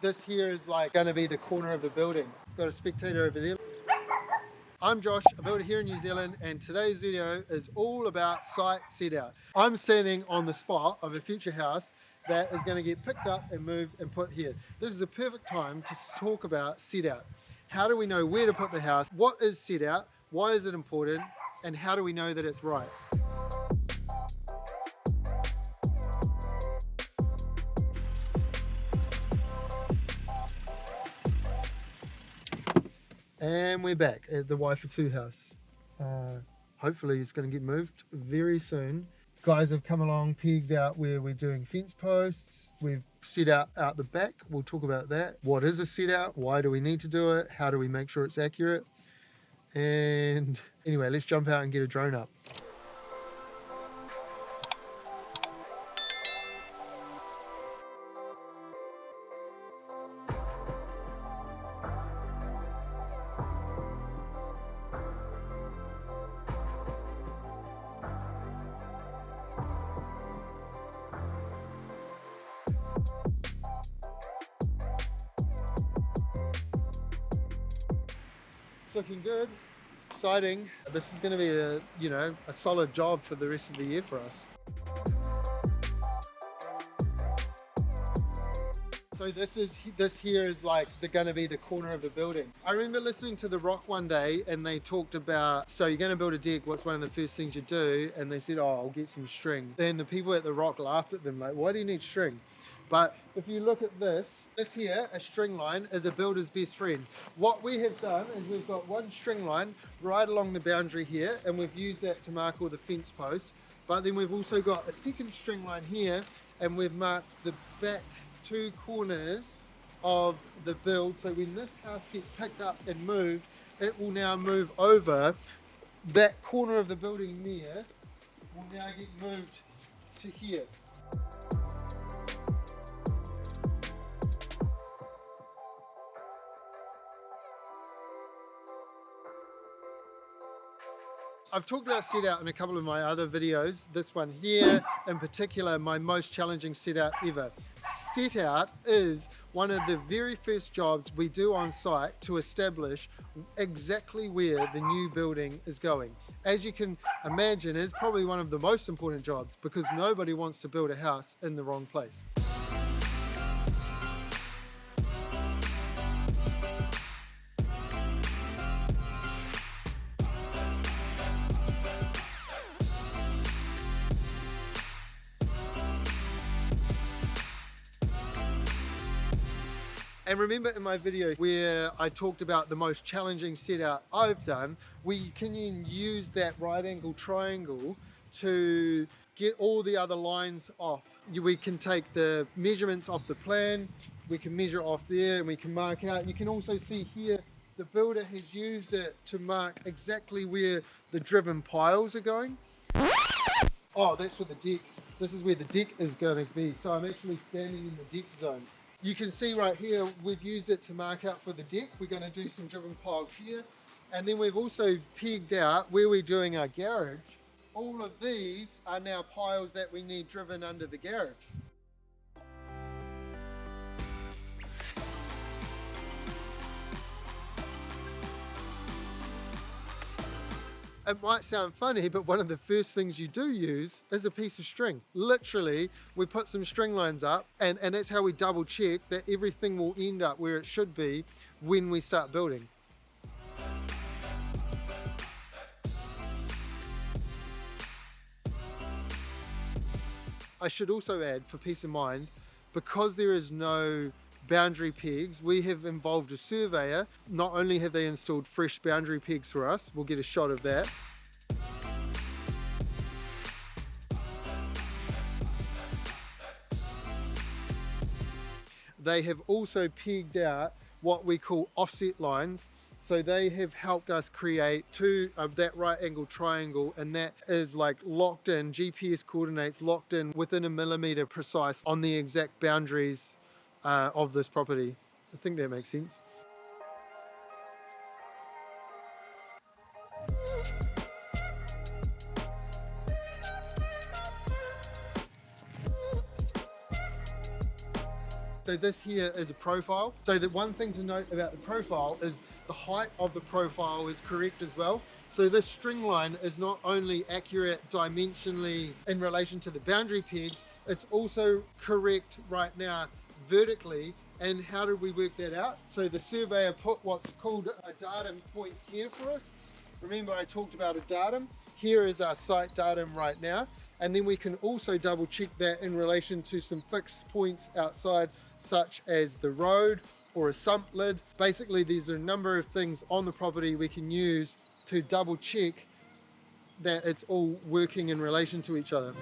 This here is like going to be the corner of the building. Got a spectator over there. I'm Josh, a builder here in New Zealand, and today's video is all about site set out. I'm standing on the spot of a future house that is going to get picked up and moved and put here. This is the perfect time to talk about set out. How do we know where to put the house? What is set out? Why is it important? And how do we know that it's right? And we're back at the Y for 2 house. Hopefully it's going to get moved very soon. Guys have come along, pegged out where we're doing fence posts. We've set out the back. We'll talk about that. What is a set out? Why do we need to do it? How do we make sure it's accurate? And anyway, let's jump out and get a drone up. It's looking good, exciting. This is going to be a solid job for the rest of the year for us. So this here is like going to be the corner of the building. I remember listening to The Rock one day, and they talked about, so you're going to build a deck, what's one of the first things you do? And they said, oh, I'll get some string. Then the people at The Rock laughed at them like, why do you need string? But if you look at this here, a string line is a builder's best friend. What we have done is we've got one string line right along the boundary here, and we've used that to mark all the fence posts. But then we've also got a second string line here, and we've marked the back two corners of the build. So when this house gets picked up and moved, it will now move over. That corner of the building there will now get moved to here. I've talked about set out in a couple of my other videos. This one here in particular, my most challenging set out ever. Set out is one of the very first jobs we do on site to establish exactly where the new building is going. As you can imagine, it's probably one of the most important jobs because nobody wants to build a house in the wrong place. And remember in my video where I talked about the most challenging set out I've done, we can use that right angle triangle to get all the other lines off. We can take the measurements off the plan, we can measure off there, and we can mark out. You can also see here the builder has used it to mark exactly where the driven piles are going. Oh, that's for the deck. This is where the deck is going to be. So I'm actually standing in the deck zone. You can see right here, we've used it to mark out for the deck. We're going to do some driven piles here. And then we've also pegged out where we're doing our garage. All of these are now piles that we need driven under the garage. It might sound funny, but one of the first things you do use is a piece of string. Literally, we put some string lines up, and that's how we double check that everything will end up where it should be when we start building. I should also add, for peace of mind, because there is no boundary pegs, we have involved a surveyor. Not only have they installed fresh boundary pegs for us, we'll get a shot of that. They have also pegged out what we call offset lines. So they have helped us create two of that right angle triangle, and that is like locked in, GPS coordinates locked in within a millimeter precise on the exact boundaries of this property. I think that makes sense. So So this here is a profile. So the one thing to note about the profile is the height of the profile is correct as well. So this string line is not only accurate dimensionally in relation to the boundary pegs, it's also correct right now vertically. And how did we work that out? So the surveyor put what's called a datum point here for us. Remember I talked about a datum? Here is our site datum right now. And then we can also double check that in relation to some fixed points outside, such as the road or a sump lid. Basically, there's a number of things on the property we can use to double check that it's all working in relation to each other.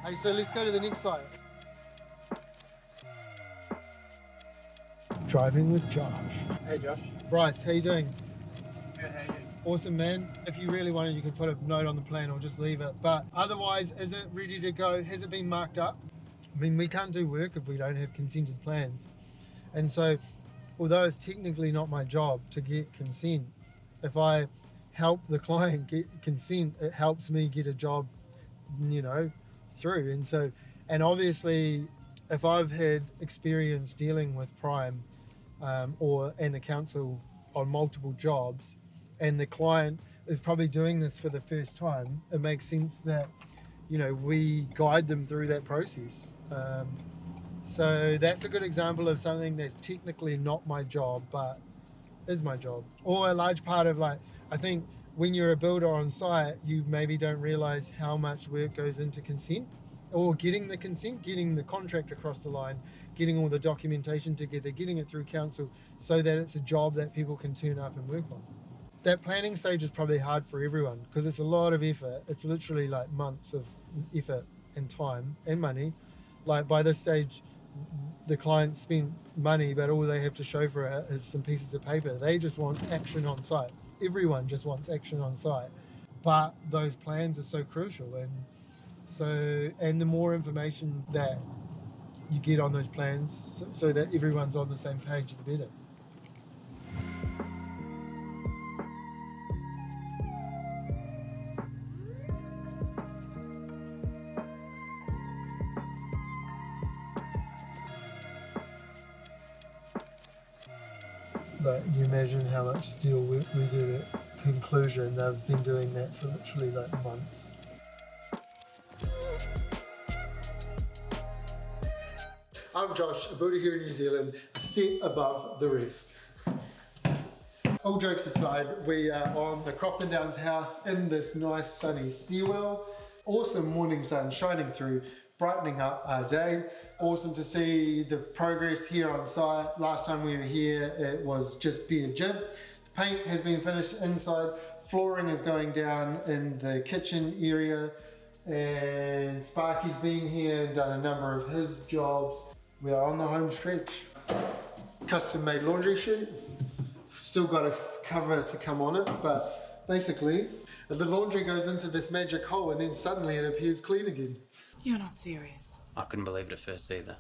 Hey, so let's go to the next site. Driving with Josh. Hey Josh. Bryce, how you doing? Good, how are you? Awesome, man. If you really wanted, you could put a note on the plan or just leave it. But otherwise, is it ready to go? Has it been marked up? I mean, we can't do work if we don't have consented plans. And so, although it's technically not my job to get consent, if I help the client get consent, it helps me get a job, you know, through. And so, and obviously, if I've had experience dealing with Prime and the council on multiple jobs, and the client is probably doing this for the first time, it makes sense that, you know, we guide them through that process. So that's a good example of something that's technically not my job, but is my job. Or a large part of, like, I think when you're a builder on site, you maybe don't realize how much work goes into consent, or getting the consent, getting the contract across the line, getting all the documentation together, getting it through council so that it's a job that people can turn up and work on. That planning stage is probably hard for everyone because it's a lot of effort. It's literally like months of effort and time and money. Like by this stage, the client spent money, but all they have to show for it is some pieces of paper. They just want action on site. Everyone just wants action on site. But those plans are so crucial. And the more information that you get on those plans so that everyone's on the same page, the better. Like, you imagine how much steel work we did at conclusion. They've been doing that for literally like months. I'm Josh, a builder here in New Zealand, a step above the rest. All jokes aside, we are on the Crofton Downs house in this nice sunny stairwell. Awesome morning sun shining through, brightening up our day. Awesome to see the progress here on site. Last time we were here, it was just bare gym. The paint has been finished inside. Flooring is going down in the kitchen area. And Sparky's been here and done a number of his jobs. We are on the home stretch. Custom made laundry sheet. Still got a cover to come on it, but basically the laundry goes into this magic hole and then suddenly it appears clean again. You're not serious. I couldn't believe it at first either.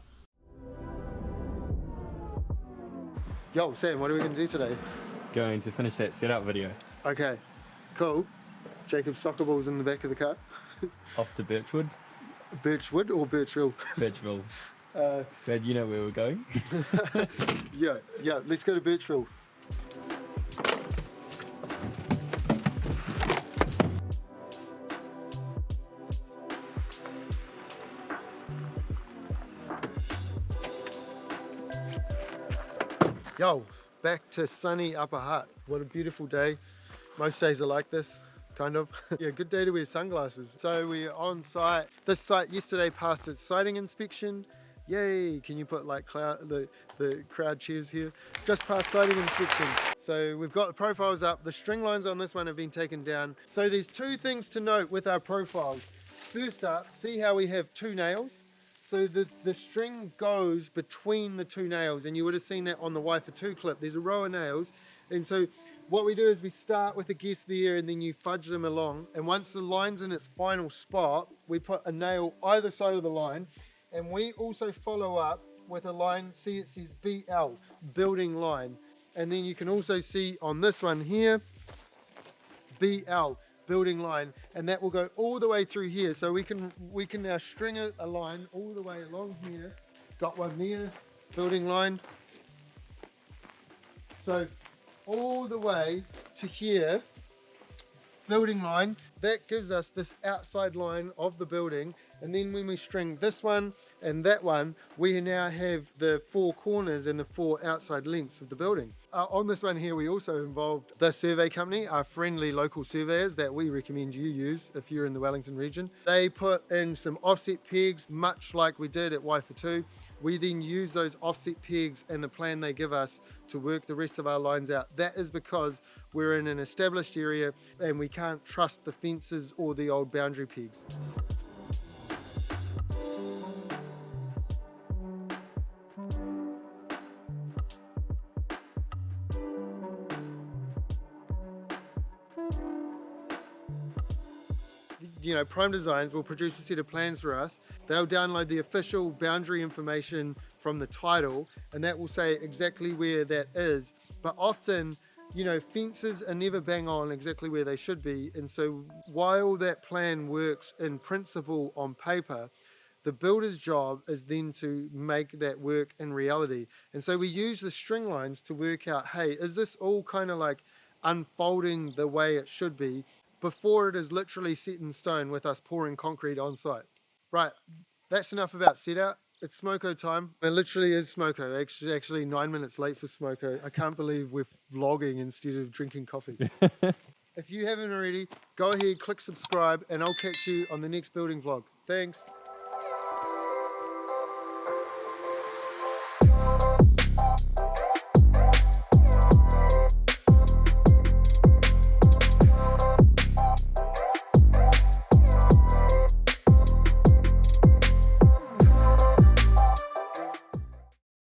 Yo, Sam, what are we going to do today? Going to finish that setup video. Okay, cool. Jacob's soccer ball's in the back of the car. Off to Birchwood. Birchwood or Birchville? Birchville. Glad you know where we're going. Yeah, let's go to Birchville. Yo, back to sunny Upper Hutt. What a beautiful day. Most days are like this, kind of. Yeah, good day to wear sunglasses. So we're on site. This site yesterday passed its siting inspection. Yay, can you put like the crowd cheers here? Just passed siting inspection. So we've got the profiles up. The string lines on this one have been taken down. So there's two things to note with our profiles. First up, see how we have two nails? So the string goes between the two nails, and you would have seen that on the Y for 2 clip. There's a row of nails, and so what we do is we start with a guess there, and then you fudge them along, and once the line's in its final spot, we put a nail either side of the line, And we also follow up with a line, see it says BL, building line. And then you can also see on this one here, BL, building line, and that will go all the way through here. So we can now string a line all the way along here. Got one there, building line. So all the way to here, building line, that gives us this outside line of the building. And then when we string this one and that one, we now have the 4 corners and the 4 outside lengths of the building. On this one here, we also involved the survey company, our friendly local surveyors that we recommend you use if you're in the Wellington region. They put in some offset pegs, much like we did at Waiwhatu. We then use those offset pegs and the plan they give us to work the rest of our lines out. That is because we're in an established area and we can't trust the fences or the old boundary pegs. Prime Designs will produce a set of plans for us. They'll download the official boundary information from the title, and that will say exactly where that is. But often, fences are never bang on exactly where they should be. And so while that plan works in principle on paper, the builder's job is then to make that work in reality. And so we use the string lines to work out, hey, is this all kind of like unfolding the way it should be before it is literally set in stone with us pouring concrete on site. Right, that's enough about set out. It's smoko time. It literally is smoko. Actually 9 minutes late for smoko. I can't believe we're vlogging instead of drinking coffee. If you haven't already, go ahead, click subscribe, and I'll catch you on the next building vlog. Thanks.